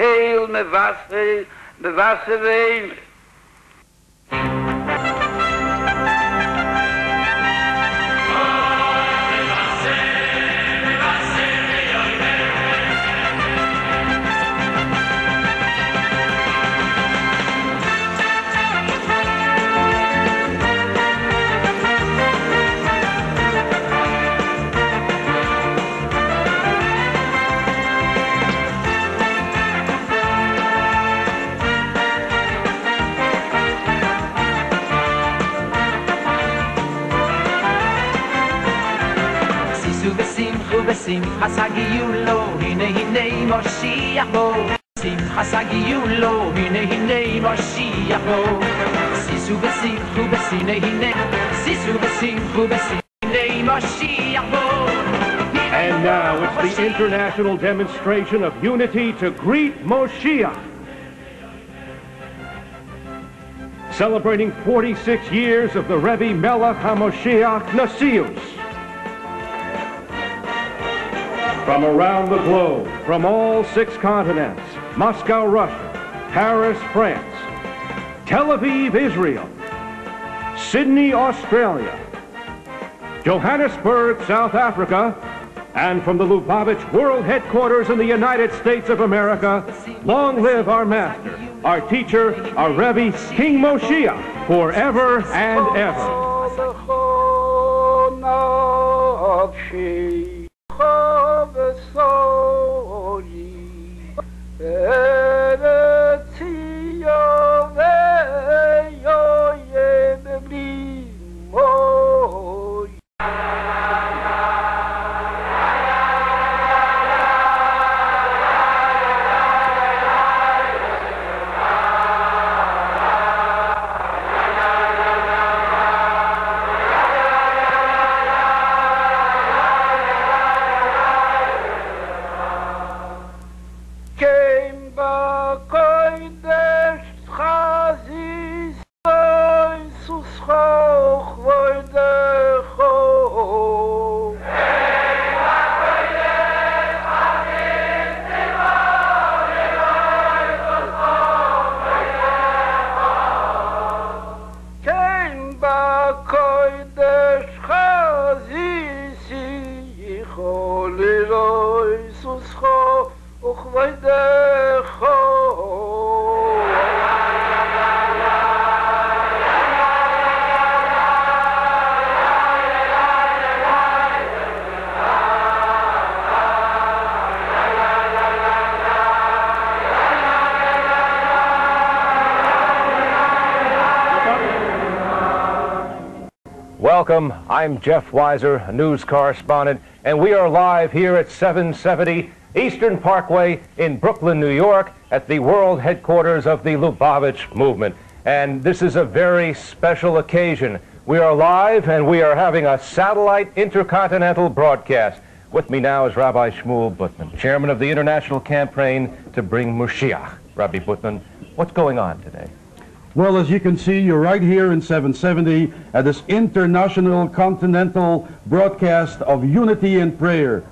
keil me Wasser wein. Simchas hagiyulo, hine Moshiach bo. Simchas hagiyulo, hine Moshiach bo. Sisu v'simchu v'sine hine, Sisu v'simchu v'sine Moshiach bo. And now it's the international demonstration of unity to greet Moshiach. Celebrating 46 years of the Rebbe Melech HaMoshiach Nasius. From around the globe, from all 6 continents, Moscow, Russia, Paris, France, Tel Aviv, Israel, Sydney, Australia, Johannesburg, South Africa, and from the Lubavitch World Headquarters in the United States of America, long live our master, our teacher, our Rebbe, King Moshiach, forever and ever. Welcome, I'm Jeff Weiser, a news correspondent, and we are live here at 770 Eastern Parkway in Brooklyn, New York, at the world headquarters of the Lubavitch movement. And this is a very special occasion. We are live and we are having a satellite intercontinental broadcast. With me now is Rabbi Shmuel Butman, chairman of the international campaign to bring Moshiach. Rabbi Butman, what's going on today? Well, as you can see, you're right here in 770 at this international continental broadcast of unity and prayer.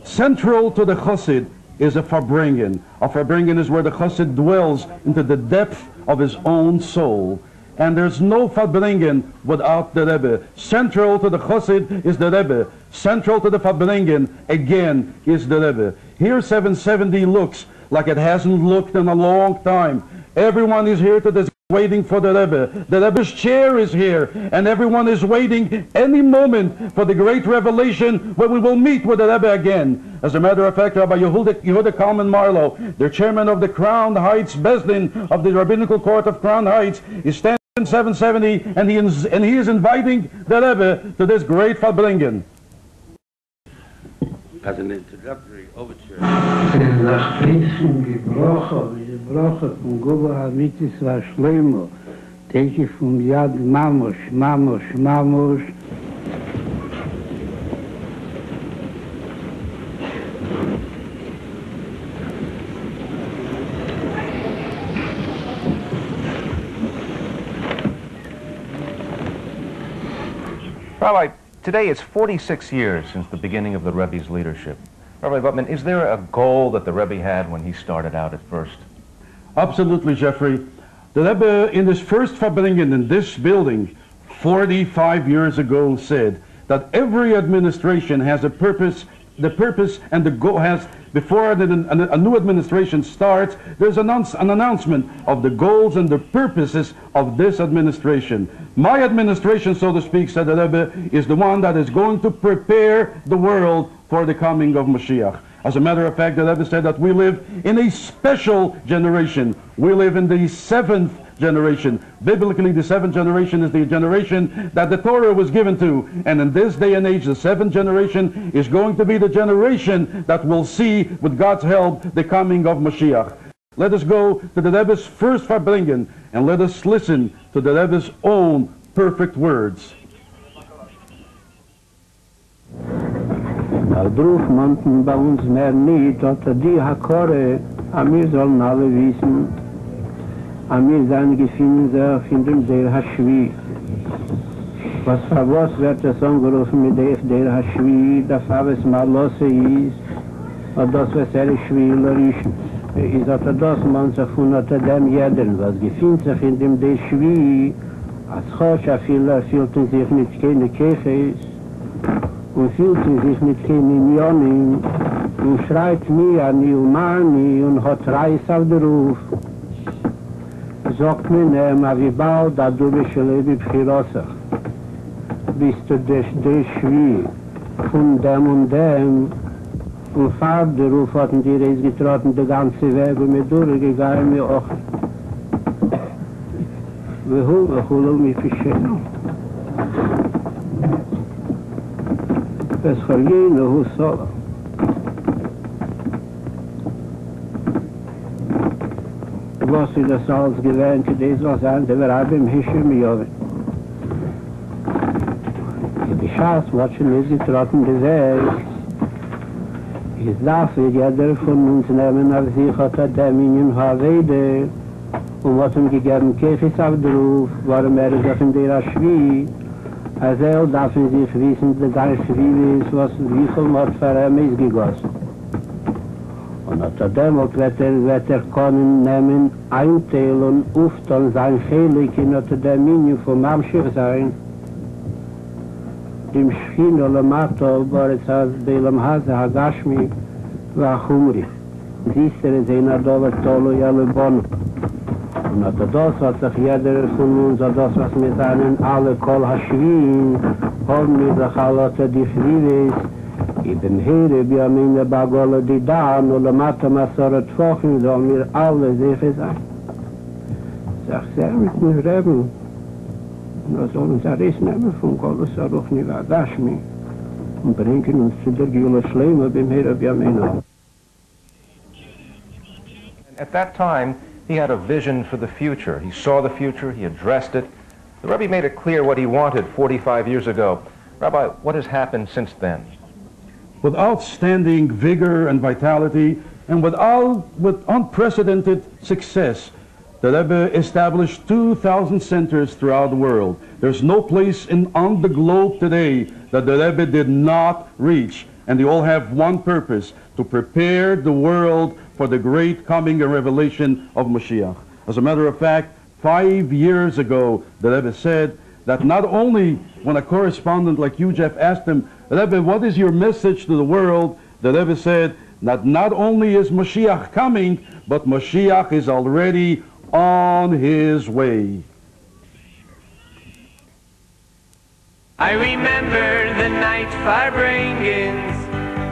Central to the Chassid is a Farbrengen. A Farbrengen is where the Chassid dwells into the depth of his own soul. And there's no Farbrengen without the Rebbe. Central to the Chassid is the Rebbe. Central to the Farbrengen, again, is the Rebbe. Here 770 looks like it hasn't looked in a long time. Everyone is here to this, waiting for the Rebbe. The Rebbe's chair is here, and everyone is waiting any moment for the great revelation when we will meet with the Rebbe again. As a matter of fact, Rabbi Yehuda Kalman Marlow, the chairman of the Crown Heights Bezdin of the Rabbinical Court of Crown Heights, is standing in 770, and he is inviting the Rebbe to this great Farbrengen. As an introductory overture. Gebrochen von Goba Hamitis war Shlomo. Take it from Yad Mamosh, Mamosh, Mamosh. Rabbi, today it's 46 years since the beginning of the Rebbe's leadership. Rabbi Butman, is there a goal that the Rebbe had when he started out at first? Absolutely, Jeffrey. The Rebbe, in his first Farbrengen in this building 45 years ago, said that every administration has a purpose. The purpose and the goal has, before a new administration starts, there's an announcement of the goals and the purposes of this administration. My administration, so to speak, said the Rebbe, is the one that is going to prepare the world for the coming of Mashiach. As a matter of fact, the Rebbe said that we live in a special generation. We live in the seventh generation. Biblically, the seventh generation is the generation that the Torah was given to. And in this day and age, the seventh generation is going to be the generation that will see, with God's help, the coming of Mashiach. Let us go to the Rebbe's first Farbrengen and let us listen to the Rebbe's own perfect words. Der Beruf manten bei uns mehr nicht, dass die Hakore, an mir sollen alle wissen, an mir seine Gefühle sich in dem der Haschwi. Was wird das angerufen mit der Haschwi, dass alles mal los ist, und das, was Schwieler ist das man sich von dem jeden, was gefühlt sich in dem der Schwi, als Choscha viele fühlten sich mit keine Kirche ist, und fühlten sich mit keinen Mionen und schreit mir an die Umani und hat Reis auf den Ruf. Sagt mir nema, wie bald da du bist Lebi Pchirosach. Bist du der Schwie von dem und dem und fahrt der Ruf hatten die Reis getrotten, der ganze Weg und mir durchgegangen, mir auch. Wir holen mich verschieden. Es vergehen, wo soll. Was ist das alles gewähnt, das was an der Reibe im Hischem Joven. Die Schaß, was schon ist getrotten, der Weg. Ich darf jeder von uns nehmen auf sich, hat dem in Havede, und was ihm gegeben, Käfis auf der Ruf, warum ist auf in der Aschwi. Also darf man sich wissen, der ganze Schwiebe ist, was wie viel Mord für ihn ist gegossen. Und unter dem wird können nehmen, einteilen, öftern sein Heilig in unter der Minion vom Mamschich sein. Dem Schien oder Mato, Borisas, Belam Hase, Hagashmi, war Chumri. Siehste, sehen Adover, Tolo, Jelle, Bono. Und das, was sich jeder von uns, das, was wir sagen, alle Kol Haschwin, haben wir sich alle die Schwieves, ich bin hier, wir haben in der Bagole die Dan, und der Mathe Masoret Fochen, sollen wir alle sicher sein. Sag sehr mit mir reden, wir sollen uns Aris nehmen von Kolus Aruch Nivagashmi und bringen uns zu der Gila Schleime, beim Herr, wir haben ihn. At that time, he had a vision for the future. He saw the future, he addressed it. The Rebbe made it clear what he wanted 45 years ago. Rabbi, what has happened since then? With outstanding vigor and vitality, and with unprecedented success, the Rebbe established 2,000 centers throughout the world. There's no place on the globe today that the Rebbe did not reach, and they all have one purpose: to prepare the world for the great coming and revelation of Mashiach. As a matter of fact, 5 years ago, the Rebbe said that not only when a correspondent like you, Jeff, asked him, Rebbe, what is your message to the world? The Rebbe said that not only is Mashiach coming, but Mashiach is already on his way. I remember the night Farbrengens.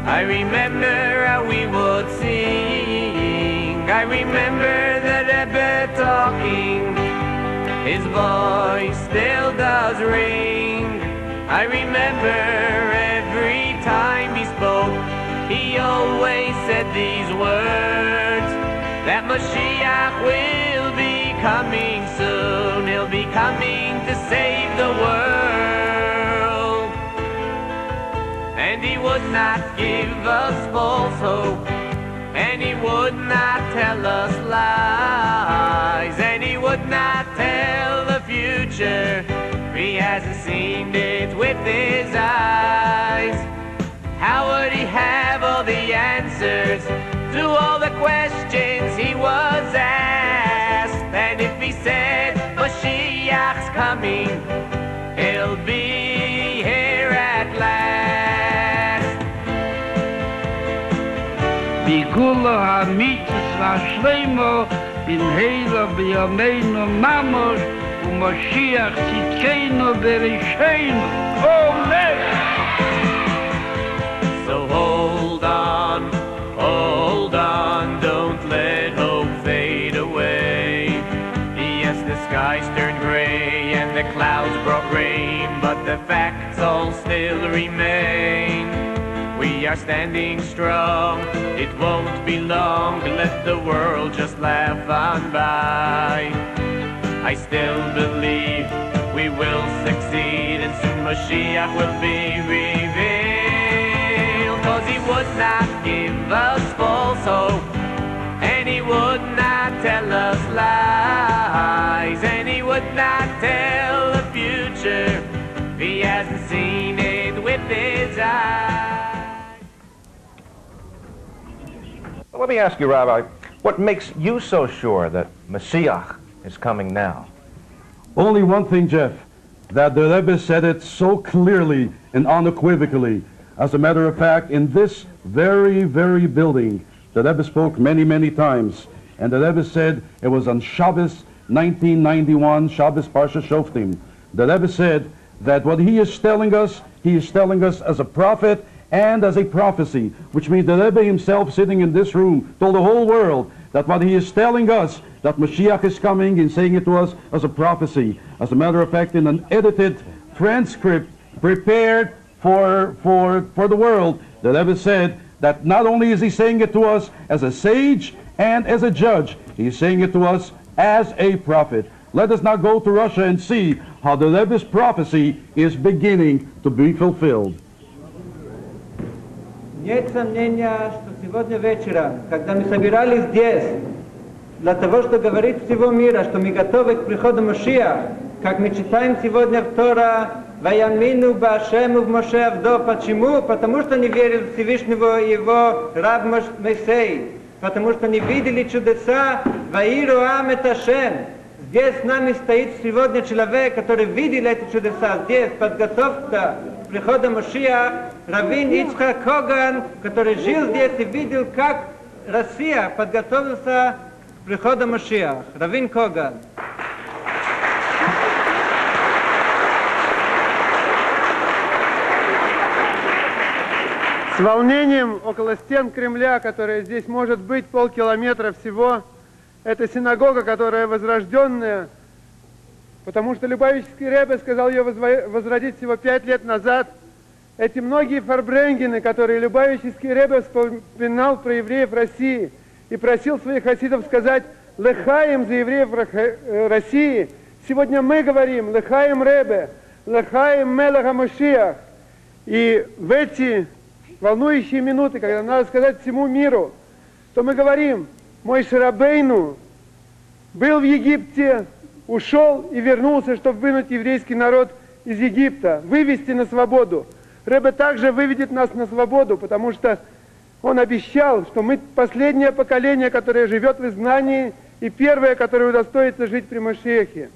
I remember how we would sing. I remember the Rebbe talking. His voice still does ring. I remember every time he spoke, he always said these words, that Mashiach will be coming soon. He'll be coming to save the world. And he would not give us false hope, and he would not tell us lies, and he would not tell the future. He hasn't seen it with his eyes. How would he have all the die Gula Hamitzes war Schleimo, bin Heila Biyameinu Mamos, und Moschiach Zitkeinu Berisheinu. Amen! So hold on, don't let hope fade away. Yes, the skies turned gray and the clouds brought rain, but the facts all still remain. We are standing strong, it won't be long, let the world just laugh on by. I still believe we will succeed and soon Mashiach will be revealed. 'Cause he would not give us false hope, and he would not tell us lies, and he would not tell the future if he hasn't seen it with his eyes. Let me ask you, Rabbi, what makes you so sure that Mashiach is coming now? Only one thing, Jeff, that the Rebbe said it so clearly and unequivocally. As a matter of fact, in this very, very building, the Rebbe spoke many, many times, and the Rebbe said it was on Shabbos 1991, Shabbos Parsha Shoftim. The Rebbe said that what he is telling us as a prophet and as a prophecy, which means the Rebbe himself sitting in this room told the whole world that what he is telling us, that Mashiach is coming, and saying it to us as a prophecy. As a matter of fact, in an edited transcript prepared for the world, the Rebbe said that not only is he saying it to us as a sage and as a judge, he is saying it to us as a prophet. Let us now go to Russia and see how the Rebbe's prophecy is beginning to be fulfilled. Нет сомнения, что сегодня вечером, когда мы собирались здесь, для того, чтобы говорить всего мира, что мы готовы к приходу Машиах, как мы читаем сегодня в Тора, «Ваямину баашему в Моше Авдо». Почему? Потому что не верил в Всевышнего его раб Моисей. Потому что не видели чудеса «Ваиру ам эт Ашем». Здесь с нами стоит сегодня человек, который видел эти чудеса. Здесь подготовка прихода Машиах, раввин Ицхак Коган, который жил здесь и видел, как Россия подготовился к приходу Машиах. Раввин Коган. С волнением около стен Кремля, которая здесь может быть полкилометра всего, это синагога, которая возрожденная, потому что Любавический Ребе сказал ее возродить всего 5 лет назад. Эти многие фарбренгены, которые Любавический Ребе вспоминал про евреев России и просил своих хасидов сказать «Лехаем» за евреев России, сегодня мы говорим «Лехаем Ребе», «Лехаем Мелеха Машиах». И в эти волнующие минуты, когда надо сказать всему миру, то мы говорим, Моше Рабейну был в Египте, ушел и вернулся, чтобы вынуть еврейский народ из Египта, вывести на свободу. Ребе также выведет нас на свободу, потому что он обещал, что мы последнее поколение, которое живет в изгнании, и первое, которое удостоится жить при Машиахе.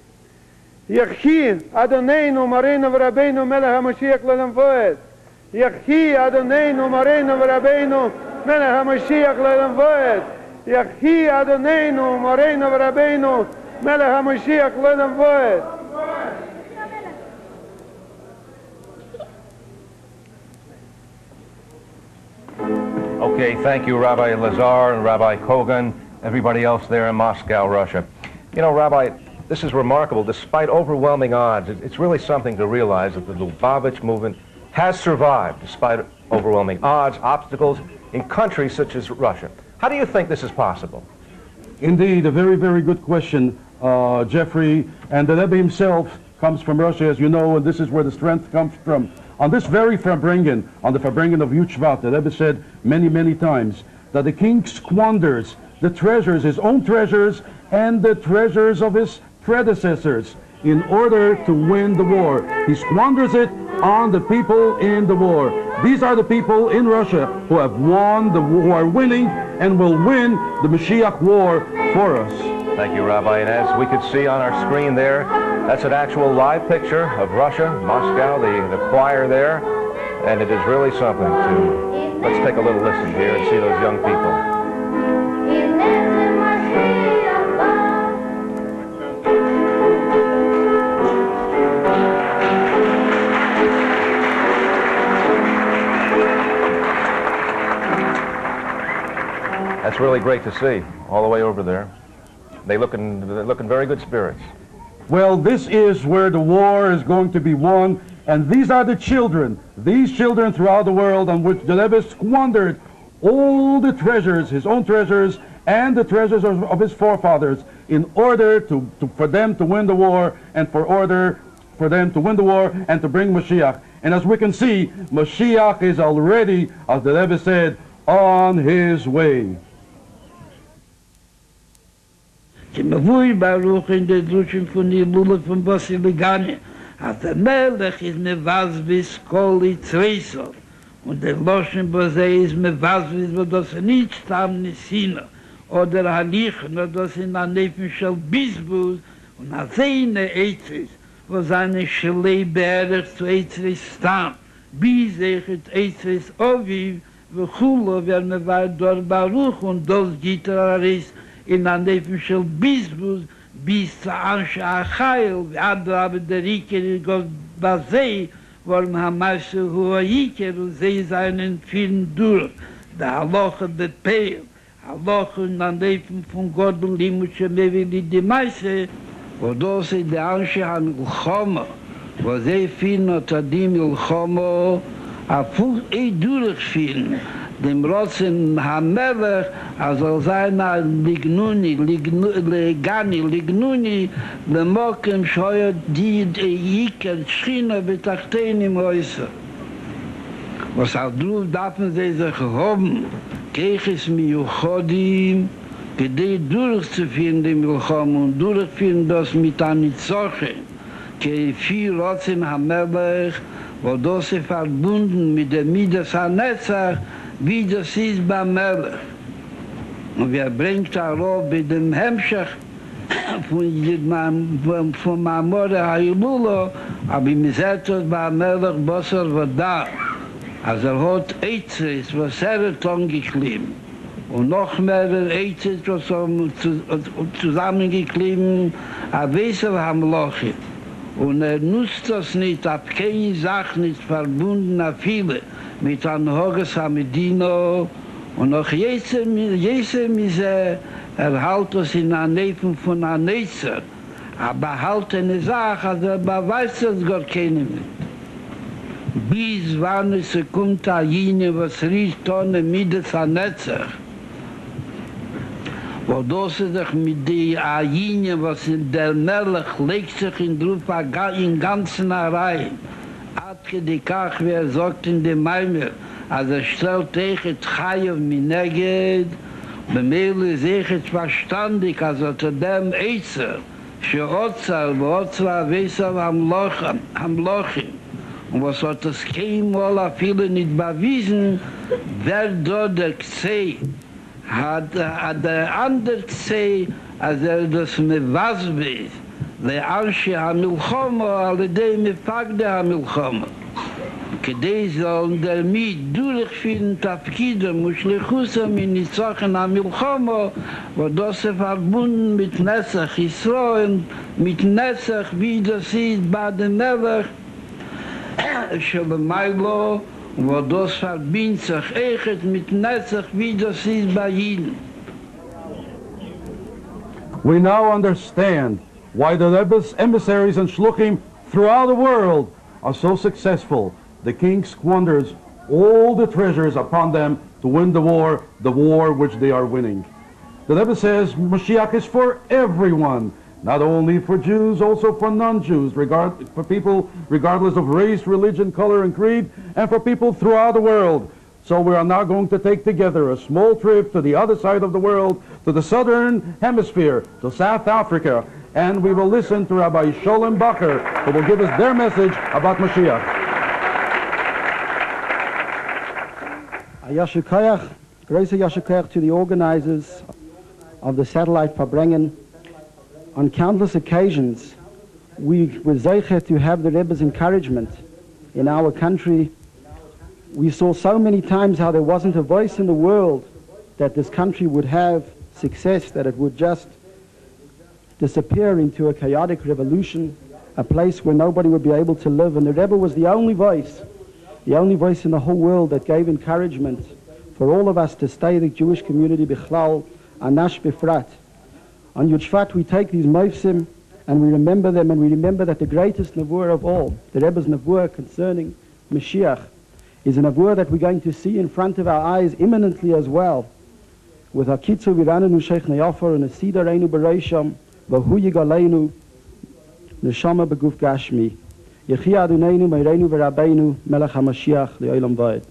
Яхи Адонейну Марейну Варабейну Мелеха Машиах Ладам Воэд. Яхи Адонейну Марейну Варабейну Мелеха Машиах Ладам Воэд. Яхи Адонейну Марейну Варабейну Мелеха Машиах Ладам Воэд. Okay, thank you, Rabbi Lazar and Rabbi Kogan, everybody else there in Moscow, Russia. You know, Rabbi, this is remarkable. Despite overwhelming odds, it's really something to realize that the Lubavitch movement has survived despite overwhelming odds, obstacles in countries such as Russia. How do you think this is possible? Indeed, a very, very good question, Jeffrey. And the Rebbe himself comes from Russia, as you know, and this is where the strength comes from. On this very Farbrengen, on the Farbrengen of Yud Shvat, the Rebbe said many, many times that the king squanders the treasures, his own treasures, and the treasures of his predecessors in order to win the war. He squanders it on the people in the war. These are the people in Russia who have won, who are winning, and will win the Mashiach war for us. Thank you, Rabbi. And as we could see on our screen there, that's an actual live picture of Russia, Moscow, the choir there. and it is really something to, let's take a little listen here and see those young people. That's really great to see, all the way over there. They're looking very good spirits. Well, this is where the war is going to be won, and these are the children, these children throughout the world on which the Rebbe squandered all the treasures, his own treasures, and the treasures of his forefathers, in order for them to win the war, and for them to win the war and to bring Mashiach. And as we can see, Mashiach is already, as the Rebbe said, on his way. שמבוי ברוך in der Druschen von die Lule von Basiligane, hat der Melech ist mevazvis kol Yitzreisol, und der Loschen Bosei ist mevazvis, wo das nicht stam Nisina, oder Halichen, oder das in der Nefen shel Bisbus, und a seine Eitzis, wo seine Schelei beherrlich zu Eitzis stam, bis echet Eitzis Oviv, wo Chulo, wer me war dort Baruch, und das Gitararist, in der Nefen shel Bisbus, bis zu Anshe Achayel, Adrabe der Riker, Gott Basei, wollen Hamashe Hua Yiker, und sie seinen vielen durch, der Haloche der Peil, Haloche in der Nefen von Gott und Limusche Mevili die Meise, wo das in der Anshe Milchoma, wo sie finden unter die Milchoma, auf durchfinden, dem Rotzen Hamelech, also seiner Lignuni, lemokem scheuert die Iker, Schchina, betachtein im Häuser. Was auch drauf dürfen sie sich haben, Keiches Miuchodim, gedei durchzuführen dem Milchom und durchführen das mit Anizoche, kei vier Rotzen Hamelech, wo das ist verbunden mit der Midas HaNetzach, wie das ist beim Melech. Und wir bringt darauf bei dem Hemmschach von Mamore Hayululo, aber im Zettel beim Melech Bosser Vada. Also hat Eitzes, was hat angeklebt. Und noch mehr Eitzes, was zusammengeklebt, a Wesel Hamlochit. Und nutzt das nicht, ab keine Sache nicht verbunden, a viele, mit an Hoges Hamedino, und noch jese Mise erhalt uns in der Nefen von der Netzer, aber halt eine Sache, also weiß das gar keiner nicht. Bis wann es kommt a jene, was riecht ohne Midas HaNetzach, wo das sich mit der Ajine, was in der Melech legt sich in Drupa in ganzen Reihen. Adke die Kach, wer sagt in dem Meimer, als stellt echet Chayev Mineged, bemeile ist echet verstandig, als unter dem Eizer, Sheotzal, Wotzla, Wesal, Hamlochim. Und was hat das keinmal a viele nicht bewiesen, wer dort der Gseh, hat der andere Gseh, als das mevazbez, le Anshe HaMilchoma, alle dem Mefagde HaMilchoma. Kedei sollen der Miet durchführen Tafkidem und Schlichusam in Nitzochen HaMilchoma, wo das verbunden mit Nesach Yisroel, mit Nesach, wie das ist bei dem Melech, Shalom, wo das verbindet sich echt mit Netzach, wie das ist bei ihnen. We now understand why the Rebbe's emissaries and shluchim throughout the world are so successful. The king squanders all the treasures upon them to win the war which they are winning. The Rebbe says Mashiach is for everyone, not only for Jews, also for non-Jews, for people regardless of race, religion, color, and creed, and for people throughout the world. So we are now going to take together a small trip to the other side of the world, to the southern hemisphere, to South Africa, and we will listen to Rabbi Sholem Bacher, who will give us their message about Mashiach. Yasher Koyach, großer Yasher Koyach to the organizers of the Satellite Verbringen. On countless occasions, we were zeicher to have the Rebbe's encouragement in our country we saw so many times how there wasn't a voice in the world that this country would have success, that it would just disappear into a chaotic revolution, a place where nobody would be able to live. And the Rebbe was the only voice in the whole world that gave encouragement for all of us to stay, the Jewish community, Bichlal, Anash Bifrat. On Yud Shvat we take these Moifsim and we remember them, and we remember that the greatest Nevuah of all, the Rebbe's Nevuah concerning Mashiach, is a Nevuah that we're going to see in front of our eyes imminently as well. With Hakitzu Viranenu Sheikh Neyafor and Asida Reinu Bereisham, Vahu Yigaleinu, Neshama Beguf Gashmi, Yechi Aduneinu Meireinu Verabeinu, Melech HaMashiach, Le'olam Vayed.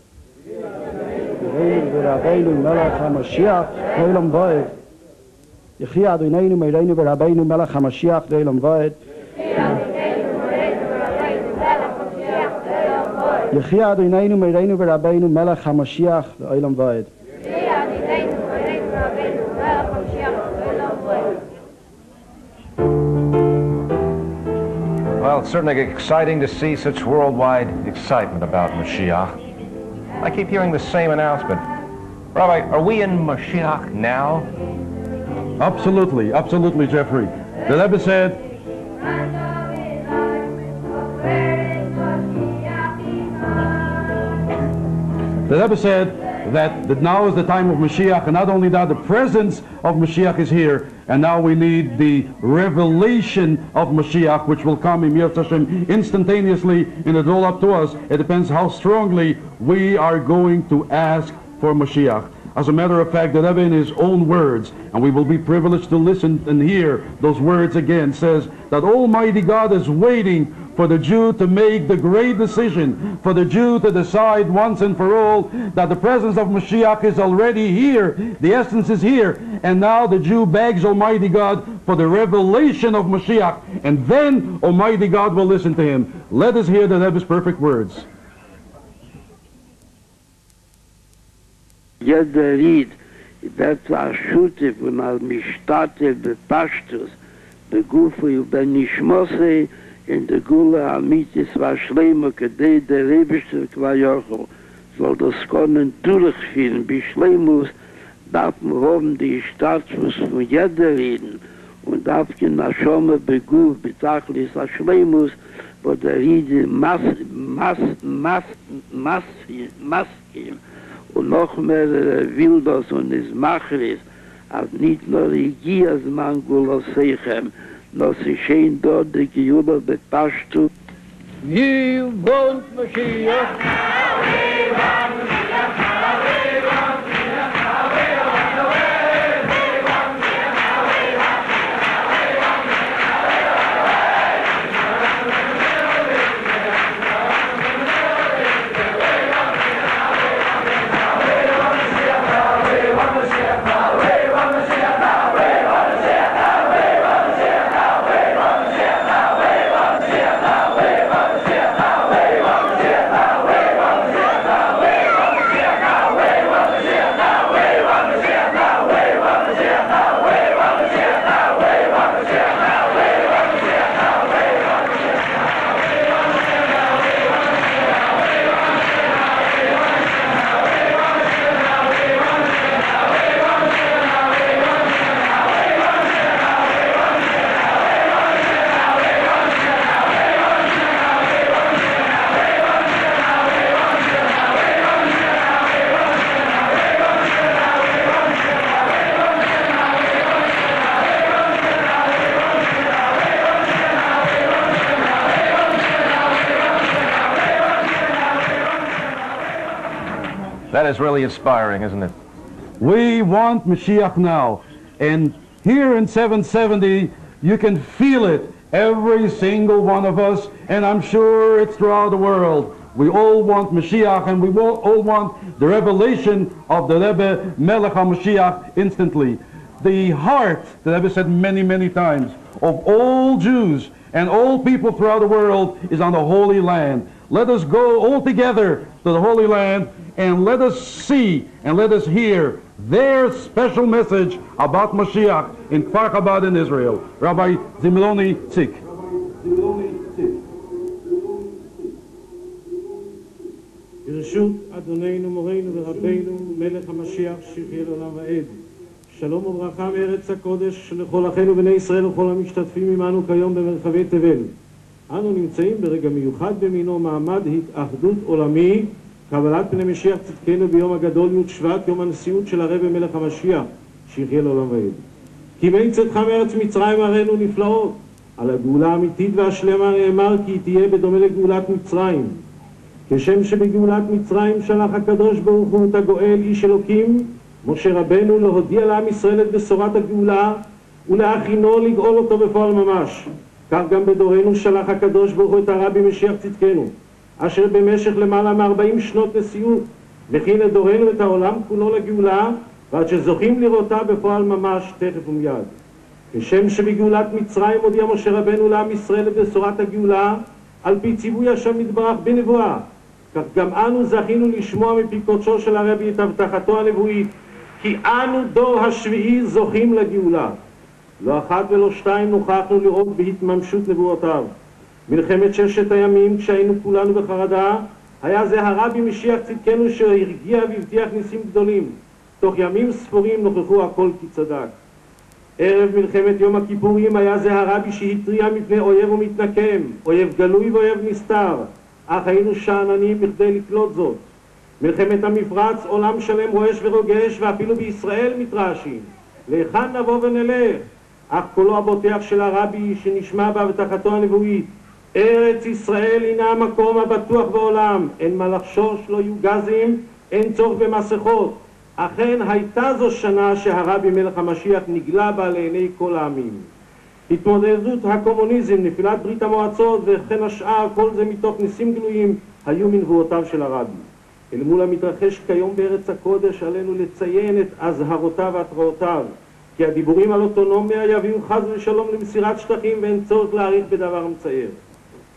Meireinu Verabeinu, Melech HaMashiach, Le'olam Vayed. Yechi Aduneinu Meireinu Verabeinu, Melech HaMashiach, Le'olam Vayed. Yechi Aduneinu Meireinu Verabeinu, Melech HaMashiach, Le'olam Vayed. Well, it's certainly exciting to see such worldwide excitement about Mashiach. I keep hearing the same announcement. Rabbi, are we in Mashiach now? Absolutely, absolutely, Jeffrey. The Rebbe said, that now is the time of Mashiach, and not only that, the presence of Mashiach is here, and now we need the revelation of Mashiach, which will come in Yirtzeh Hashem instantaneously, and it's all up to us. It depends how strongly we are going to ask for Mashiach. As a matter of fact, the Rebbe in his own words, and we will be privileged to listen and hear those words again, says that Almighty God is waiting for the Jew to make the great decision, for the Jew to decide once and for all that the presence of Mashiach is already here, the essence is here, and now the Jew begs Almighty God for the revelation of Mashiach, and then Almighty God will listen to him. Let us hear the Rebbe's perfect words. Jeder Ried wird zwar Schute von Al-Mishtatel bepashtus, begufui und benishmose, in der Gula Amitis war Schleimo, kedei der Rebischter Kwajocho, soll das können durchführen, bis Schleimus darf man haben die Status von jeder Rieden, und darf kein Nashome beguf, betachlis a Schleimus, wo der Riede und noch mehr will das und es macht es, als nicht nur die Gias Mangul aus Seichem, noch sie schön dort die Gejubel bepasst zu. Wir wollen Mashiach! That is really inspiring, isn't it? We want Mashiach now. And here in 770, you can feel it, every single one of us, and I'm sure it's throughout the world. We all want Mashiach, and we all want the revelation of the Rebbe Melech HaMashiach instantly. The heart, the Rebbe said many, many times, of all Jews and all people throughout the world is on the Holy Land. Let us go all together to the Holy Land, and let us see and let us hear their special message about Mashiach in Kfar Chabad in Israel. Rabbi Zimloni Tzik. ברשות אדוננו מורנו ורבנו מלך המשיח שיחיה לעולם ועד. שלום וברכה מארץ הקודש לכל אחינו בני ישראל וכל המשתתפים עמנו כיום במרחבי תבל. אנו נמצאים ברגע מיוחד במינו, מעמד התאחדות עולמי, קבלת פני משיח צדקנו ביום הגדול י' שבט, יום הנשיאות של הרב מלך המשיח שיחיה לעולם ועד. כי בין צאתך מארץ מצרים הראינו נפלאות. על הגאולה האמיתית והשלמה נאמר כי היא תהיה בדומה לגאולת מצרים. כשם שבגאולת מצרים שלח הקדוש ברוך הוא את הגואל איש אלוקים משה רבנו להודיע לעם ישראל את בשורת הגאולה ולהכינו לגאול אותו בפועל ממש. כך גם בדורנו שלח הקדוש ברוך הוא את הרבי משיח צדקנו אשר במשך למעלה מ-40 שנות נשיאות מכין את דורנו ואת העולם כולו לגאולה ועד שזוכים לראותה בפועל ממש תכף ומיד. כשם שבגאולת מצרים הודיע משה רבנו לעם ישראל את בשורת הגאולה על פי ציווי השם יתברך בנבואה, כך גם אנו זכינו לשמוע מפי קודשו של הרבי את הבטחתו הנבואית כי אנו דור השביעי זוכים לגאולה. לא אחת ולא שתיים נוכחנו לראות בהתממשות נבואותיו. מלחמת ששת הימים כשהיינו כולנו בחרדה היה זה הרבי משיח צדקנו שהרגיע והבטיח ניסים גדולים. תוך ימים ספורים נוכחו הכל כי צדק. ערב מלחמת יום הכיפורים היה זה הרבי שהתריע מפני אויב ומתנקם, אויב גלוי ואויב נסתר, אך היינו שאננים בכדי לקלוט זאת. מלחמת המפרץ עולם שלם רועש ורוגש ואפילו בישראל מתרעשים. להיכן נבוא ונלך? אך קולו הבוטח של הרבי שנשמע בהבטחתו הנבואית, ארץ ישראל הינה המקום הבטוח בעולם, אין מה לחשוש, לא יהיו גזים, אין צורך במסכות. אכן הייתה זו שנה שהרבי מלך המשיח נגלה בה לעיני כל העמים. התמודדות הקומוניזם, נפילת ברית המועצות וכן השאר, כל זה מתוך ניסים גלויים היו מנבואותיו של הרבי. אל מול המתרחש כיום בארץ הקודש עלינו לציין את אזהרותיו והתרעותיו, כי הדיבורים על אוטונומיה יביאו חס ושלום למסירת שטחים ואין צורך להאריך בדבר מצער.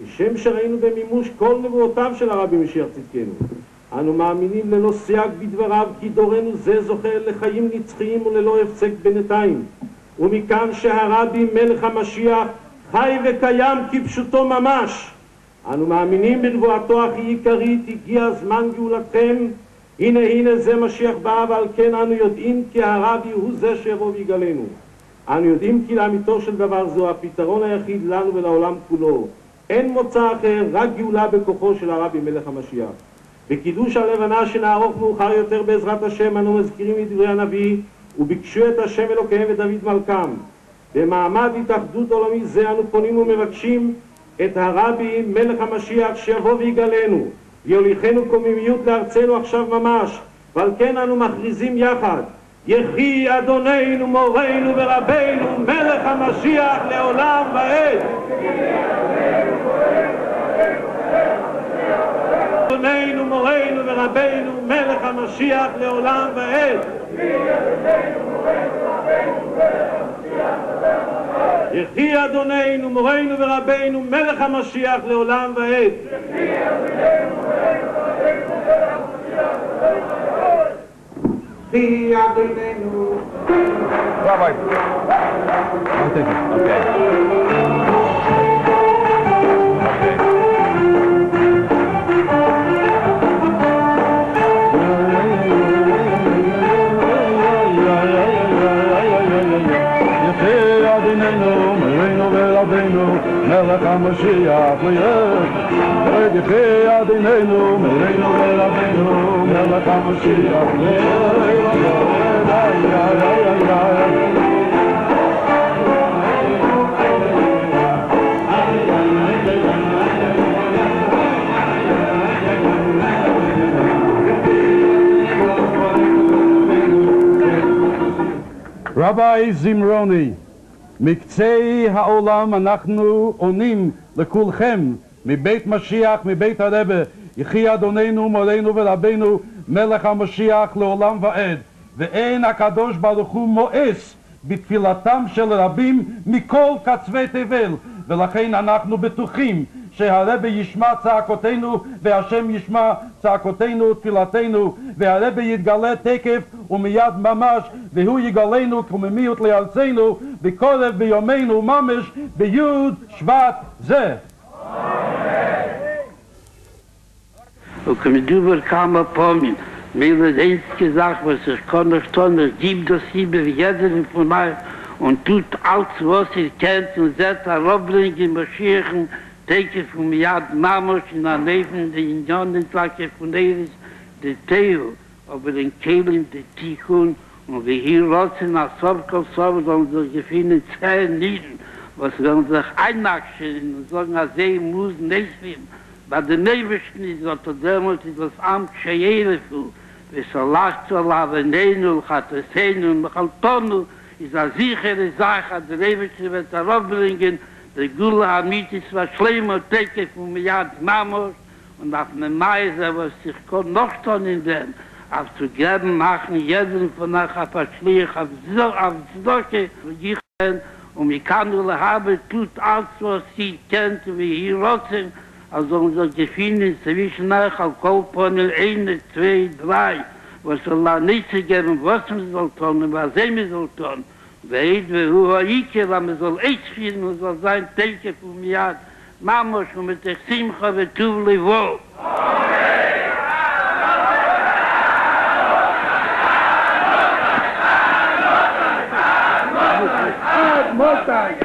כשם שראינו במימוש כל נבואותיו של הרבי משיח צדקנו, אנו מאמינים ללא סייג בדבריו כי דורנו זה זוכה לחיים נצחיים וללא הפסק בינתיים. ומכאן שהרבי מלך המשיח חי וקיים כפשוטו ממש, אנו מאמינים בנבואתו הכי עיקרית, הגיע זמן גאולתכם, הנה זה משיח בא, ועל כן אנו יודעים כי הרבי הוא זה שיבוא ויגלנו. אנו יודעים כי לאמיתו של דבר זו הפתרון היחיד לנו ולעולם כולו. אין מוצא אחר, רק גאולה בכוחו של הרבי מלך המשיח. בקידוש הלבנה שנערוך מאוחר יותר בעזרת השם אנו מזכירים את דברי הנביא וביקשו את השם אלוקיהם ודוד מלכם. במעמד התאחדות עולמי זה אנו פונים ומבקשים את הרבי מלך המשיח שיבוא ויגלנו ויוליכנו קוממיות לארצנו עכשיו ממש, ועל כן אנו מכריזים יחד יחי אדוננו מורנו ורבנו מלך המשיח לעולם ועד. אדוננו מורנו ורבנו מלך המשיח לעולם ועד. יחי אדוננו מורנו ורבנו מלך המשיח לעולם ועד. יחי אדוננו. Rabbi. I'll take it. Okay. מלך המשיח ליד, יחי אדוננו מלנו ורבנו מלך המשיח רבי זמרוני, מקצה העולם אנחנו עונים לכולכם מבית משיח, מבית הרבה, יחי אדוננו מורנו ורבנו מלך המשיח לעולם ועד. ואין הקדוש ברוך הוא מואס בתפילתם של רבים מכל קצווי תבל, ולכן אנחנו בטוחים שהרבי ישמע צעקותינו והשם ישמע צעקותינו ותפילתנו, והרבי יתגלה תקף ומיד ממש, והוא יגלנו קוממיות לארצנו בקרב ביומנו ממש ביוד שבט זה. Und kommt über kaum Pommen. Mir wird einzige Sache, was ich kann noch tun, ich gebe das Liebe wie jeder von euch und tut alles, was ihr kennt und setzt ein Robbling in Maschinen, Teke von Yad Mamos in der Leben, die Unionentlacke von Eris, die Theo, aber den Kehlen, die Tichun, und wie hier rotzen, als Sorkov, sollen sich gefühlen 10 Nieden, was werden sich einnackschen und sagen, als sie muss nicht werden. Bei den Nebensten ist das damals das Amt Scheiere für, wie so lacht zu lachen, Neinu, Chatesenu, Mechaltonu, ist eine sichere Sache, der Nebensten wird heraufbringen, der Gula Amitis war schlimmer, Teke von Miyad Mamos, und auf eine Meise, was sich noch tun in dem, auf zu geben, machen jeden von euch auf ein Schlieg, auf Zdoke, und ich kann nur haben, tut alles, was sie kennt, wie hier rotzen, also unser Gefühl zwischen euch, auf Kolponen 1, 2, 3, was Allah nicht zu geben, was man soll tun, und was er soll tun. Weil wir Ike, weil man soll echt finden, und soll sein, Teke von Miyad, Mamos, und mit der Simcha, und Tuvli, wo. Motai!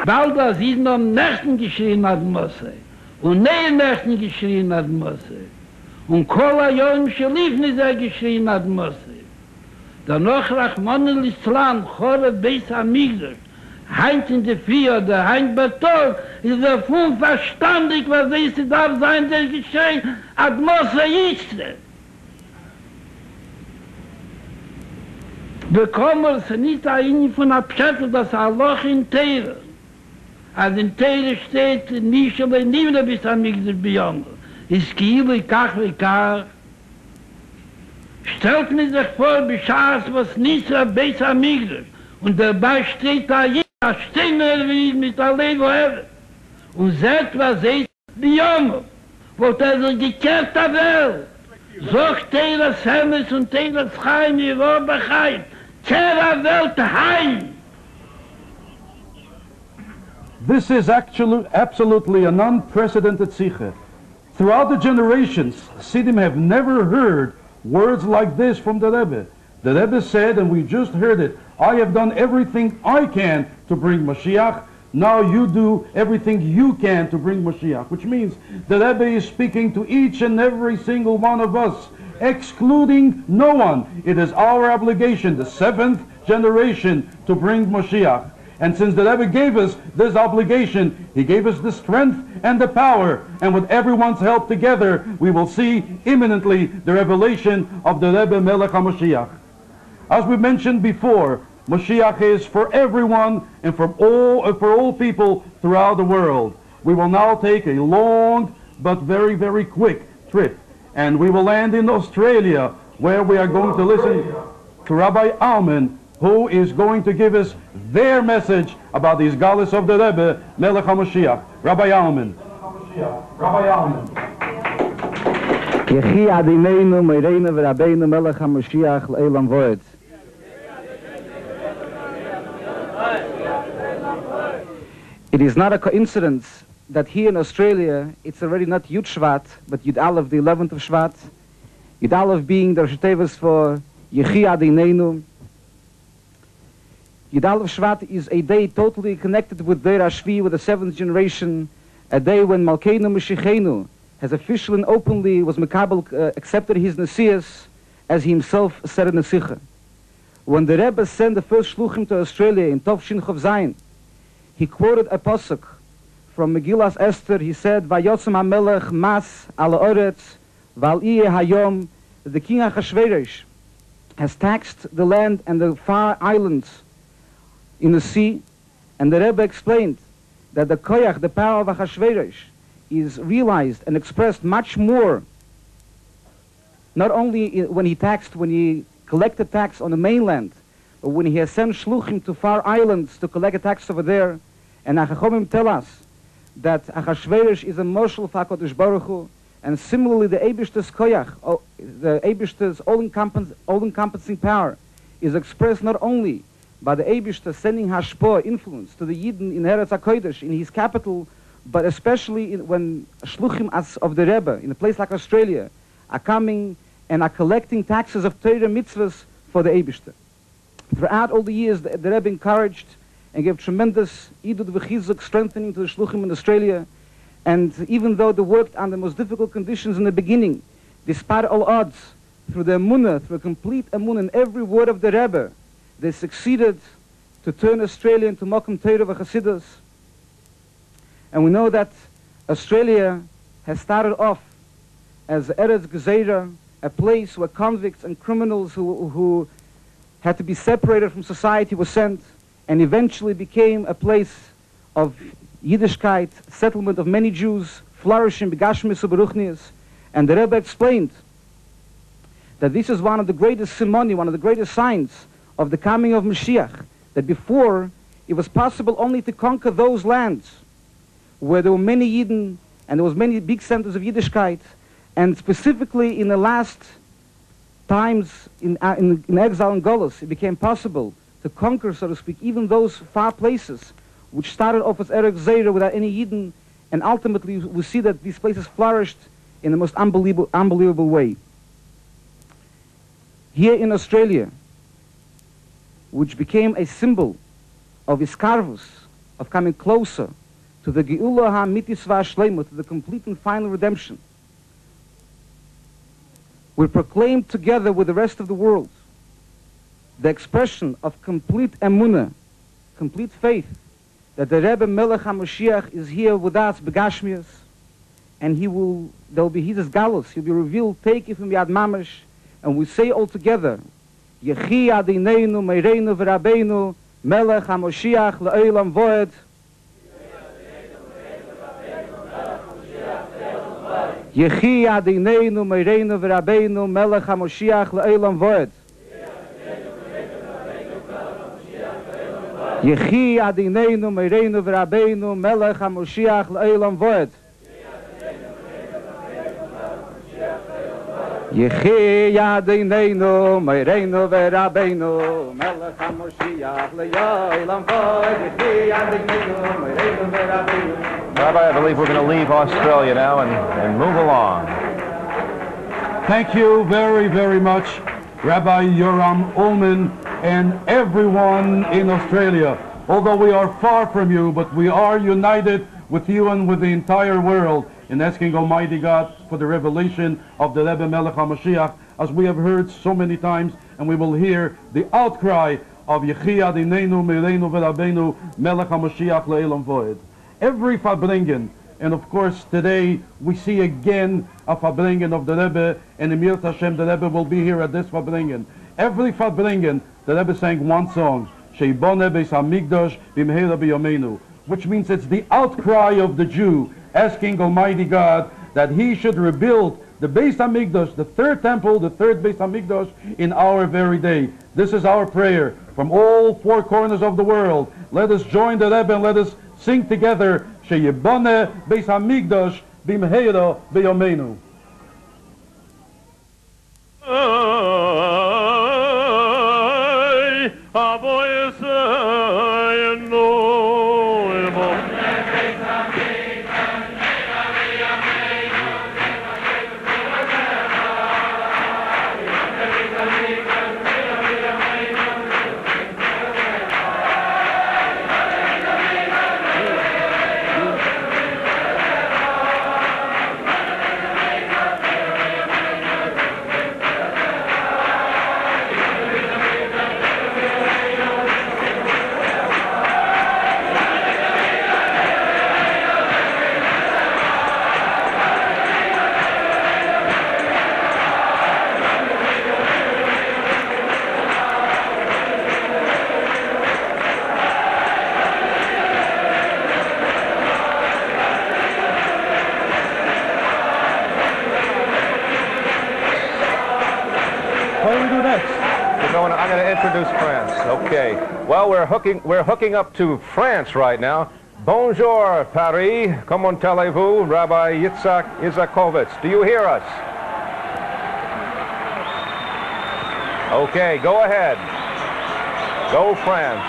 Bald als ich noch am nächsten geschrien hat Mosse, und näher nächsten geschrien hat Mosse, und Kola Yom Shelifni sei geschrien hat Mosse. Danach Rachman al-Islam, Chore Beis Hamikdash, heint in der Früh oder heint bei Tag, ist der Funk verstandig, was ist darf sein, der geschehen, ad Mosse Yisre. Bekommen Sie nicht ein von der Pschattel, das Allah in Teire. Als in Teire steht, nicht aber nie mehr bis Hamikdash beyond. Ist Kiel, Kach, Kach. Stellt mir sich vor, Bischaas, was nicht auf Beis Hamikdash. Und dabei steht da jeder, Steiner wie mit der Lego Ewe. Und seht, was ist die Junge. Wollt sich gekehrt der Welt. Sogt Teiras Hemes und Teiras Chaim, ihr Roba Chaim. Kehr der Welt heim. This is actually absolutely an unprecedented sikha. Throughout the generations, Sidim have never heard words like this from the Rebbe. The Rebbe said, and we just heard it, I have done everything I can to bring Mashiach. Now you do everything you can to bring Mashiach. Which means the Rebbe is speaking to each and every single one of us, excluding no one. It is our obligation, the 7th generation, to bring Mashiach. And since the Rebbe gave us this obligation, he gave us the strength and the power. And with everyone's help together, we will see imminently the revelation of the Rebbe Melech HaMashiach. As we mentioned before, Mashiach is for everyone and for all people throughout the world. We will now take a long but very, very quick trip. And we will land in Australia, where we are going to listen to Rabbi Alman, who is going to give us their message about these galus of the Rebbe, Melech HaMashiach. Rabbi Alman. Rabbi Alman. Yechi Adineinu Mereinu V'Rabbeinu Melech HaMashiach L'Eilam Voed. It is not a coincidence that here in Australia, it's already not Yud Shvat, but Yud Aleph, the 11th of Shvat. Yud Aleph being the Rosh Tevos for Yechi Adineinu. Yud Aleph Shvat is a day totally connected with Deir HaShvi, with the 7th generation, a day when Malkeinu Mashiachenu has officially and openly was Mekabel, accepted his Nesias, as he himself said in the Sikha. When the Rebbe sent the first Shluchim to Australia in Tov Shin Chov Zayin, he quoted a pasuk from Megillas Esther. He said, Vayotzem HaMelech Mas Al Oretz Val Iye Hayom. The king Achashverosh has taxed the land and the far islands in the sea, and the Rebbe explained that the koyach, the power of Achashverosh, is realized and expressed much more, not only when he collected tax on the mainland, but when he has sent shluchim to far islands to collect a tax over there. And Achachomim tell us that Achashverosh is a moshel of HaKadosh Baruch Hu, and similarly the Eibishter's koyach, the Eibishter's all-encompassing power, is expressed not only by the Eibishter sending hashpah, influence, to the Yidden in Eretz HaKodesh, in his capital, but especially when shluchim of the Rebbe, in a place like Australia, are coming and are collecting taxes of Torah mitzvahs for the Eibishter. Throughout all the years, the Rebbe encouraged and gave tremendous idud v'chizuk, strengthening to the shluchim in Australia. And even though they worked under the most difficult conditions in the beginning, despite all odds, through the emunah, through a complete emunah in every word of the Rebbe, they succeeded to turn Australia into Mokum Torah v'Chasidus. And we know that Australia has started off as Eretz Gezeira, a place where convicts and criminals who had to be separated from society were sent, and eventually became a place of Yiddishkeit, settlement of many Jews, flourishing, begashmis u'beruchnias. And the Rebbe explained that this is one of the greatest simoni, one of the greatest signs of the coming of Mashiach, that before it was possible only to conquer those lands where there were many Yidden and there was many big centers of Yiddishkeit, and specifically in the last times in exile and Golus, it became possible to conquer, so to speak, even those far places which started off as Eretz Gezeira without any Yidden, and ultimately we see that these places flourished in the most unbelievable way. Here in Australia, which became a symbol of iskarvus, of coming closer to the Geula HaMitis VaShleimut, to the complete and final redemption, we proclaimed together with the rest of the world the expression of complete emunah, complete faith, that the Rebbe Melech HaMashiach is here with us, begashmias, and there will be his galus, he'll be revealed, take it from Yad Mamash, and we say all together, Yechi Adineinu Meireinu V'Rabbeinu Melech HaMashiach Le'olam Voed. Yechi Adineinu Meireinu V'Rabbeinu Melech HaMashiach Le'olam Voed. Yechi Adineinu Meireinu V'Rabbeinu Melech HaMashiach Le'olam Voed. Yechi Adineinu Meireinu V'Rabbeinu Melech HaMashiach Le'olam Voed. Yechi Adineinu Meireinu V'Rabbeinu. Rabbi, I believe we're going to leave Australia now and move along. Thank you very, very much, Rabbi Yoram Ullman, and everyone in Australia. Although we are far from you, but we are united with you and with the entire world in asking Almighty God for the revelation of the Rebbe Melech HaMashiach, as we have heard so many times, and we will hear the outcry of Yechi Adineinu Meireinu V'Rabbeinu Melech HaMashiach Le'olam Voed. Every Farbringen, and of course today we see again a Farbringen of the Rebbe, and Emir Hashem, the Rebbe will be here at this Farbringen. Every Farbringen, the Rebbe sang one song, Sheibone Beis HaMikdash B'mheira B'yomeinu, which means it's the outcry of the Jew, asking Almighty God that he should rebuild the Beis HaMikdash, the third temple, the third Beis HaMikdash in our very day. This is our prayer from all four corners of the world. Let us join the Rebbe and let us sing together, Sheyibone Beis HaMikdash B'mheira B'yomeinu. I'm going to introduce France. Okay. Well, we're hooking up to France right now. Bonjour, Paris. Comment allez-vous, Rabbi Yitzhak Isakovitz? Do you hear us? Okay, go ahead. Go France.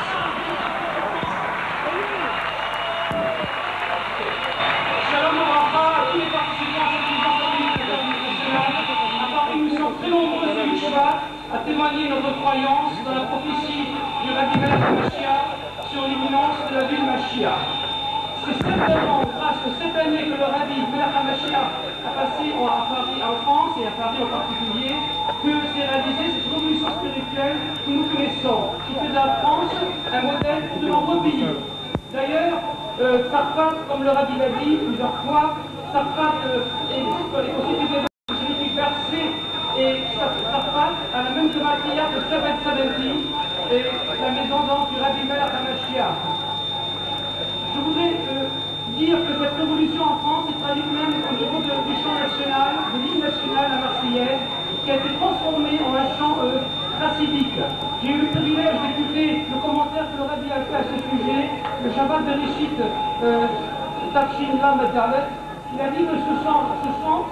Shalom Obracha à tous les participants à cette internationale. À Paris, nous sommes très nombreux ce Mishpat à témoigner notre croyance dans la prophétie du Rabbi Melech HaMashiach sur l'imminence de la ville Mashiach. C'est certainement grâce à cette année que le Rabbi Melech HaMashiach a passé à Paris, en France et à Paris en particulier, que s'est réalisée cette révolution spirituelle que nous connaissons, qui fait de la France un modèle pour de nombreux pays. D'ailleurs, Sarfat, comme le Rabbi l'a dit plusieurs fois, Sarfat est constitué de signifie versé, et Sarfat a la même thématique que Sabbat Sabati, et la maison donc du Rabbi Melech HaMashiach. Je voudrais dire que cette révolution en France est traduite même au niveau du chant national, de l'hymne national, la Marseillaise, qui a été transformée en un chant chassidique. J'ai eu le privilège d'écouter le commentaire que le Rabbi a fait à ce sujet, le Shabbat de Réchit Tachin Lam Dalet. Il a dit que ce chant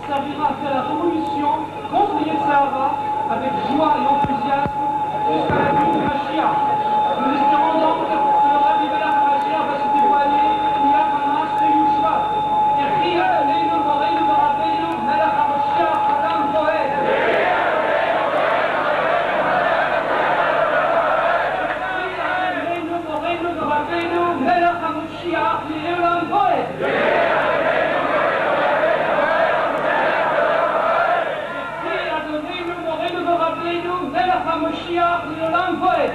servira à faire la révolution contre le Yetzirah avec joie et enthousiasme jusqu'à la venue de Mashiach. Nous espérons donc que le Rabbi Melech HaMashiach va se dévoiler Miyad Hamas Yushvat. Yechi Aleinu Moreinu V'Rabbeinu Melech HaMashiach Adam Boed. Melech HaMashiach Le'olam Boed. Melech HaMashiach Le'olam Boed.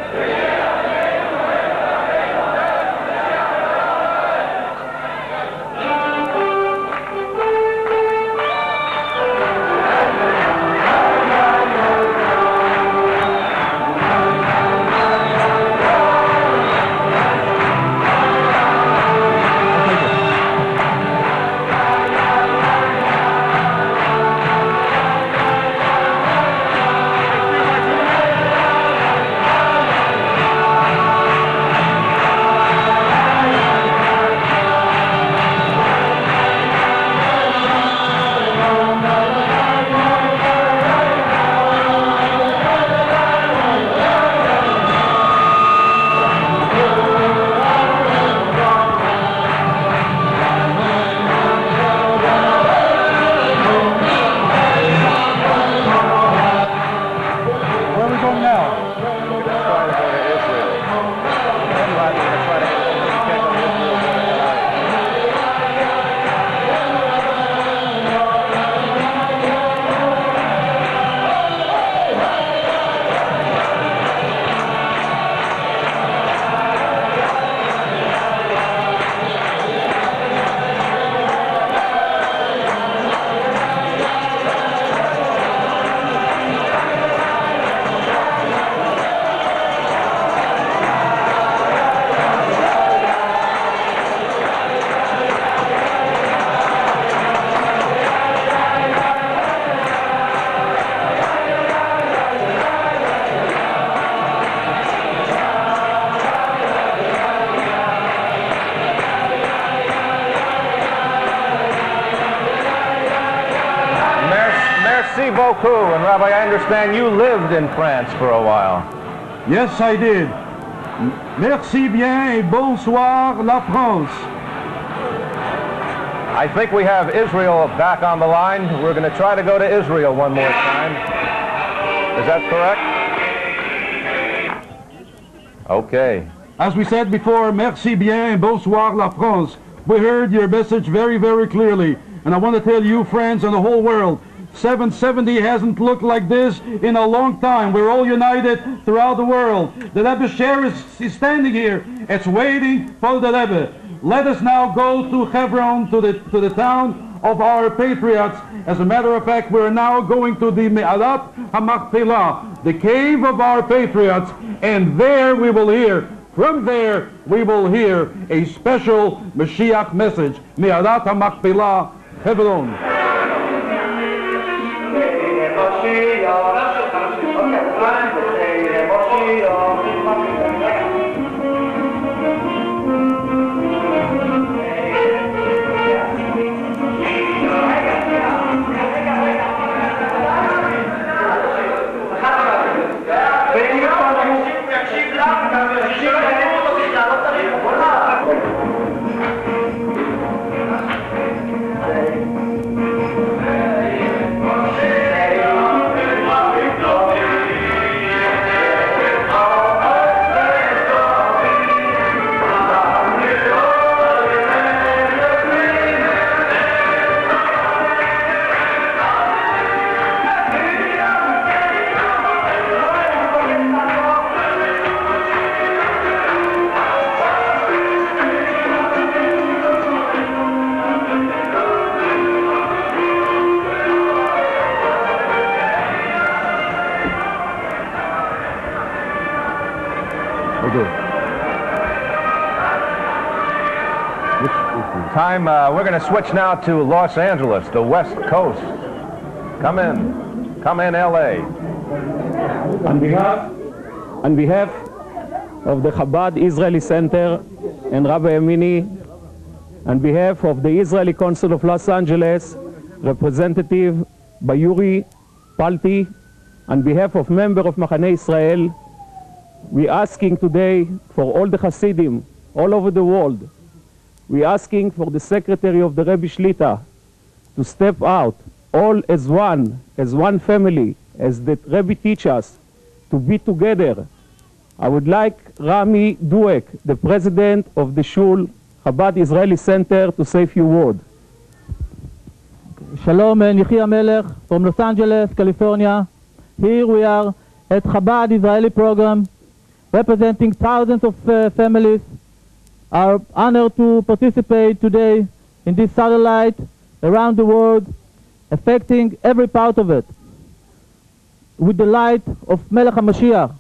Merci beaucoup. And Rabbi, I understand you lived in France for a while. Yes, I did. Merci bien et bonsoir la France. I think we have Israel back on the line. We're going to try to go to Israel one more time. Is that correct? Okay. As we said before, merci bien et bonsoir la France. We heard your message very, very clearly. And I want to tell you, friends, and the whole world, 770 hasn't looked like this in a long time. We're all united throughout the world. The Rebbe Sher is standing here. It's waiting for the Rebbe. Let us now go to Hebron, to the town of our patriots. As a matter of fact, we're now going to the Me'alat HaMachpelah, the cave of our patriots, and there we will hear, from there we will hear a special Mashiach message. Me'alat HaMachpelah, Hebron. time. We're going to switch now to Los Angeles, the West Coast. Come in, LA. On behalf of the Chabad Israeli Center and Rabbi Amini, on behalf of the Israeli Consul of Los Angeles, Representative Bayuri Palti, on behalf of member of Machane Israel, we're asking today for all the Hasidim all over the world. We're asking for the Secretary of the Rebbe Shlita to step out, all as one family, as the Rebbe teach us, to be together. I would like Rami Duek, the president of the Shul Chabad Israeli Center, to say a few words. Shalom, Yechi Melech from Los Angeles, California. Here we are at Chabad Israeli program, representing thousands of families. Are honored to participate today in this satellite around the world, affecting every part of it, with the light of Melech HaMashiach,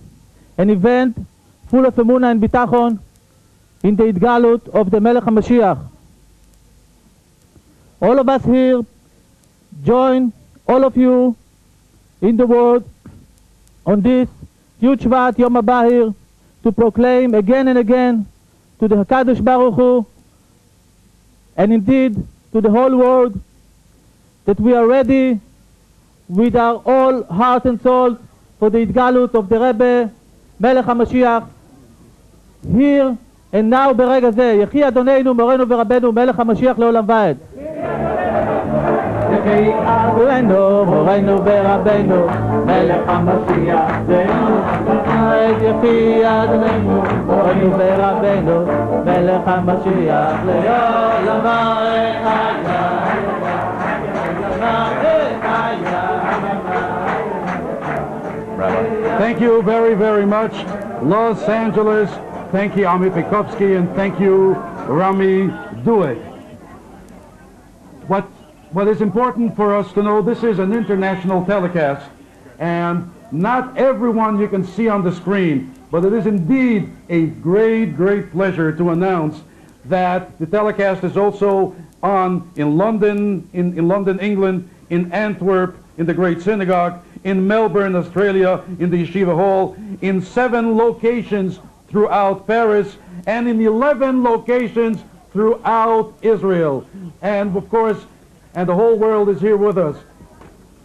an event full of emunah and bitachon in the Idgalut of the Melech HaMashiach. All of us here join all of you in the world on this huge Shvat Yom HaBahir to proclaim again and again to the HaKadosh Baruch Hu, and indeed to the whole world, that we are ready with our all heart and soul for the Idgalut of the Rebbe Melech HaMashiach, here and now ברגע זה. יחי אדוננו מורנו ורבנו מלך המשיח לעולם ועד. יחי אדוננו מורנו ורבנו מלך המשיח לעולם ועד. יחי אדוננו מורנו ורבנו מלך המשיח לעולם ועד. Thank you very, very much, Los Angeles. Thank you, Ami Pekovsky, and thank you, Rami Duek. What is important for us to know, this is an international telecast, and not everyone you can see on the screen, but it is indeed a great, great pleasure to announce that the telecast is also on in London, in London, England, in Antwerp, in the Great Synagogue, in Melbourne, Australia, in the Yeshiva Hall, in 7 locations throughout Paris, and in 11 locations throughout Israel. And of course, and the whole world is here with us.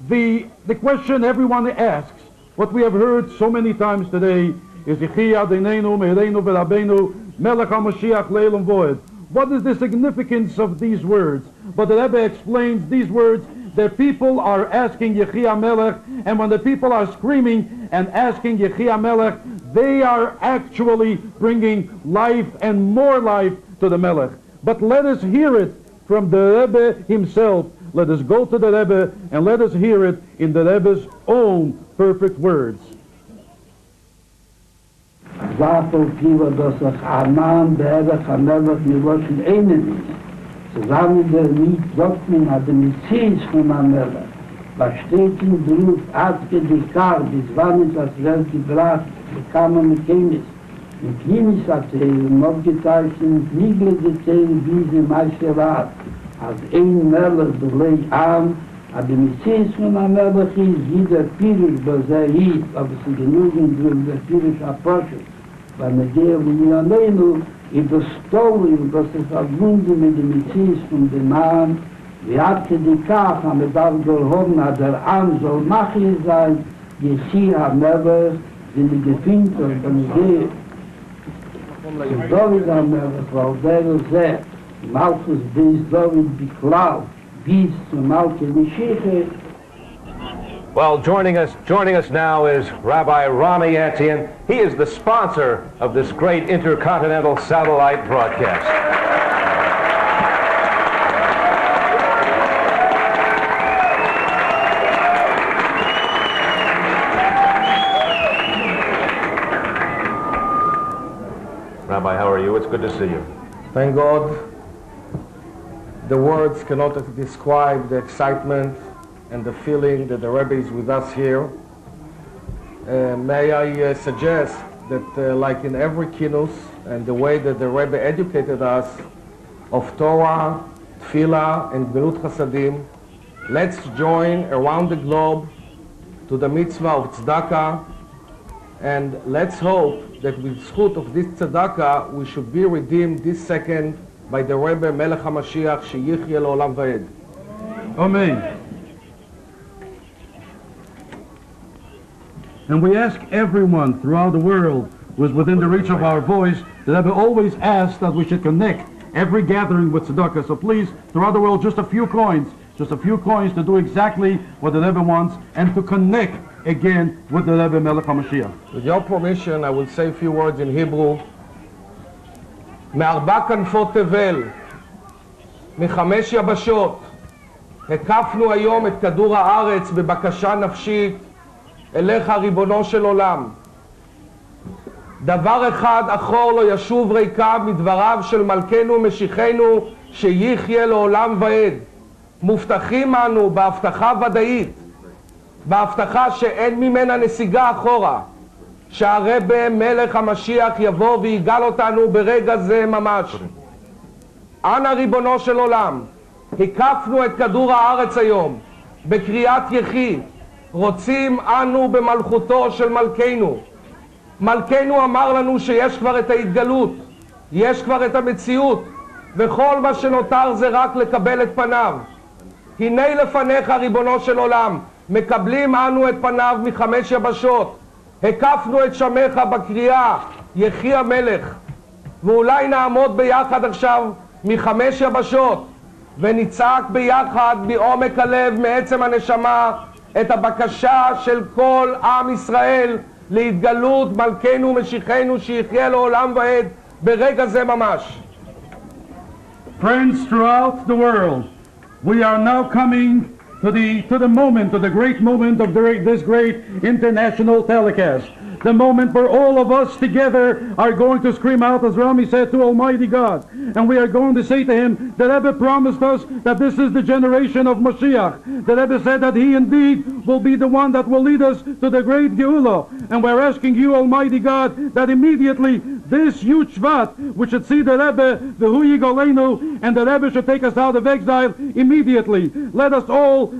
The question everyone asks, what we have heard so many times today, is Yechi Adonenu Me'ereinu V'Rabbeinu Melech HaMashiach Le'olam Voed. What is the significance of these words? But the Rebbe explains these words, that people are asking Yechi HaMelech, and when the people are screaming and asking Yechi HaMelech, they are actually bringing life and more life to the Melech. But let us hear it from the Rebbe himself. Let us go to the Rebbe and let us hear it in the Rebbe's own perfect words. Zusammen damit sagt man, dass die Messias von Amela, was steht im Beruf, Adke bis wann ist das Welt gebracht, bekam man mit Chemis. Mit Chemis erzählen, noch gezeichnet, Nigle erzählen, wie sie meiste war, als ein Melech durchlegt an, aber die Messias von Amela ist, wie der Pirisch, was hieß, aber sie genügend durch der Pirisch Apostel, weil man der Millionäre in der Story, was es verbunden mit dem Messias von dem Mann, wie hat sie die Kach, am Edar Golhorn, der Arm soll Machir sein, Yechi HaMelech, sind die Gefühlte und dann geht. David HaMelech, weil der sagt, Malchus bis David Biklau, bis zu Malke Mishiche. Well, joining us now is Rabbi Rami Yantian. He is the sponsor of this great intercontinental satellite broadcast. Rabbi, how are you? It's good to see you. Thank God. The words cannot describe the excitement and the feeling that the Rebbe is with us here. May I suggest that like in every kinnus, and the way that the Rebbe educated us, of Torah, Tefillah, and Gemilut Chasadim. Let's join around the globe to the mitzvah of tzedakah, and let's hope that with zchut of this tzedakah we should be redeemed this second by the Rebbe Melech HaMashiach Sheyichye Le'olam Va'ed. Amen. And we ask everyone throughout the world who is within the reach of our voice, the Rebbe always asks that we should connect every gathering with tzedakah. So please, throughout the world, just a few coins to do exactly what the Rebbe wants and to connect again with the Rebbe Melech HaMashiach. With your permission, I will say a few words in Hebrew. מארבע כנפות תבל, מחמש יבשות, הקפנו היום את כדור הארץ בבקשה נפשית אליך ריבונו של עולם. דבר אחד אחור לא ישוב ריקה מדבריו של מלכנו משיחנו שיחיה לעולם ועד. מובטחים אנו בהבטחה ודאית, בהבטחה שאין ממנה נסיגה אחורה, שהרבה מלך המשיח יבוא ויגאל אותנו ברגע זה ממש. אנא ריבונו של עולם, הקפנו את כדור הארץ היום בקריאת יחי, רוצים אנו במלכותו של מלכנו. מלכנו אמר לנו שיש כבר את ההתגלות, יש כבר את המציאות, וכל מה שנותר זה רק לקבל את פניו. הנה לפניך ריבונו של עולם, מקבלים אנו את פניו מחמש יבשות, הקפנו את שמך בקריאה יחי המלך, ואולי נעמוד ביחד עכשיו מחמש יבשות ונצעק ביחד מעומק הלב, מעצם הנשמה, את הבקשה של כל עם ישראל להתגלות מלכנו משיחנו שיחיה לעולם ועד ברגע זה ממש. Friends throughout the world, we are now coming to the moment, to the great moment of this great international telecast. The moment where all of us together are going to scream out, as Rami said, to Almighty God. And we are going to say to him, the Rebbe promised us that this is the generation of Mashiach. The Rebbe said that he indeed will be the one that will lead us to the great Geula. And we're asking you, Almighty God, that immediately this huge Shvat, which should see the Rebbe, the Hu Yigolenu, and the Rebbe should take us out of exile immediately. Let us all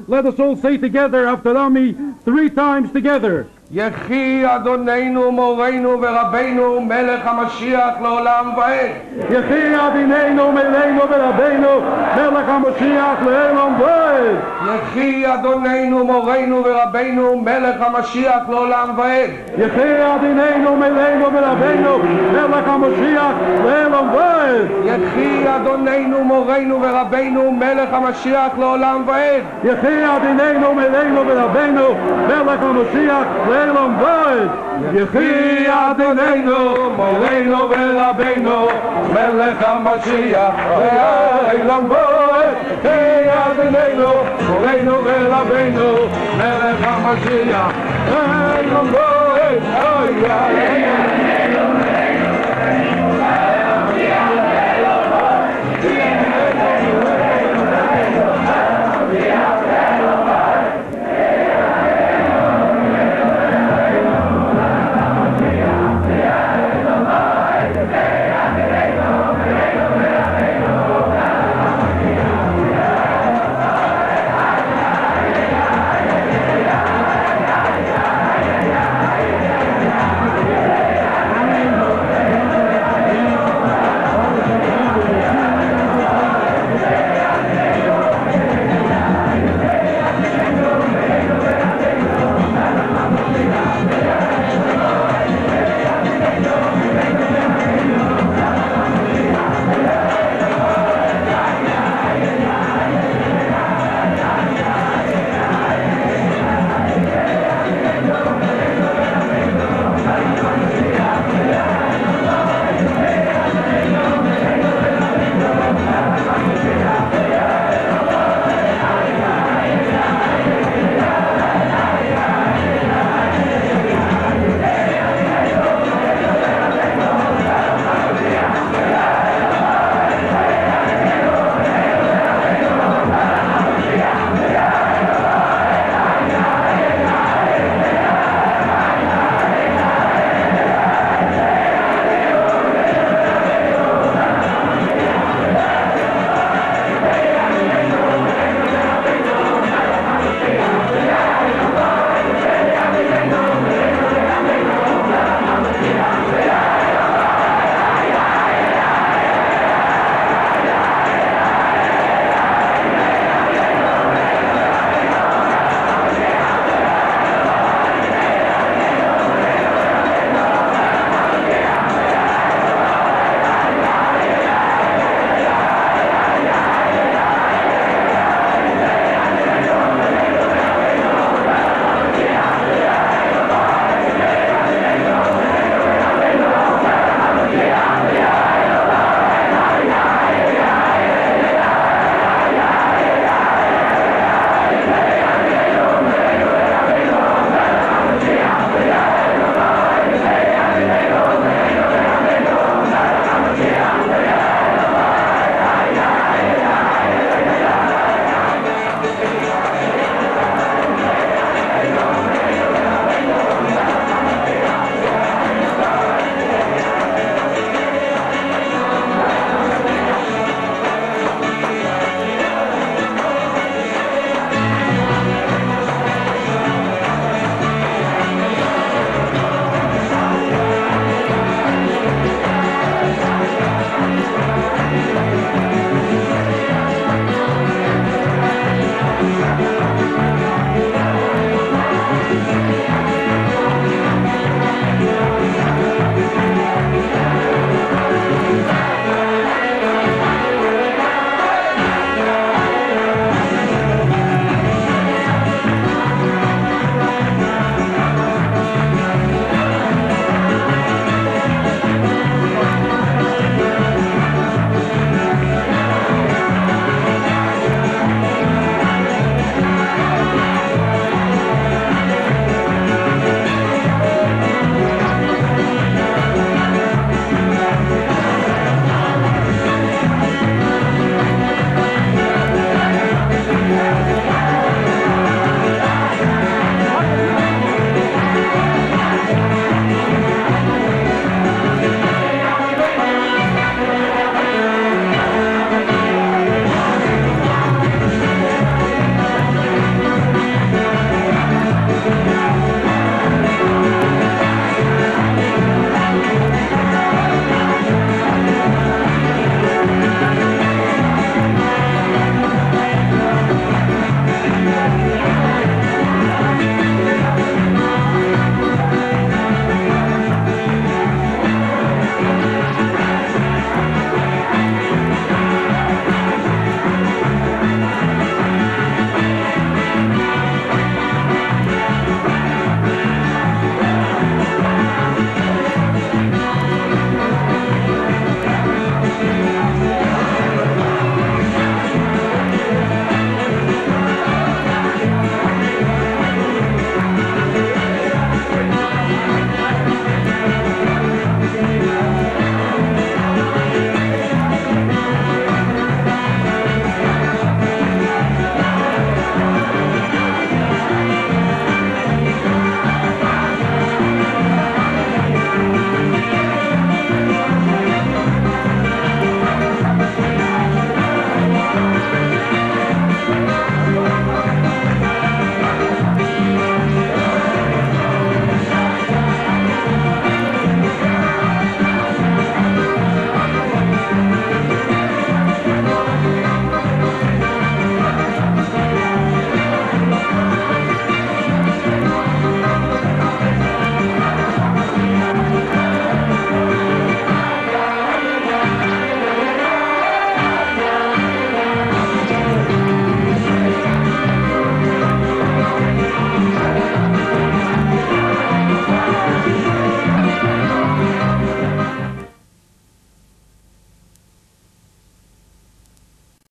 say together after Rami 3 times together. יחי אדוננו מורנו ורבנו מלך המשיח לעולם ועד. יחי אדוננו מלנו ורבנו מלך המשיח לעולם ועד. יחי אדוננו מורנו ורבנו מלך המשיח לעולם ועד. יחי אדוננו מלנו ורבנו מלך המשיח לעולם ועד. יחי אדוננו מורנו ורבנו מלך המשיח לעולם ועד. יחי אדוננו מלנו ורבנו מלך המשיח לעולם ועד. יחי אדוננו מורנו ורבנו מלך המשיח לעולם ועד. יחי אדוננו מורנו ורבנו מלך המשיח לעולם ועד.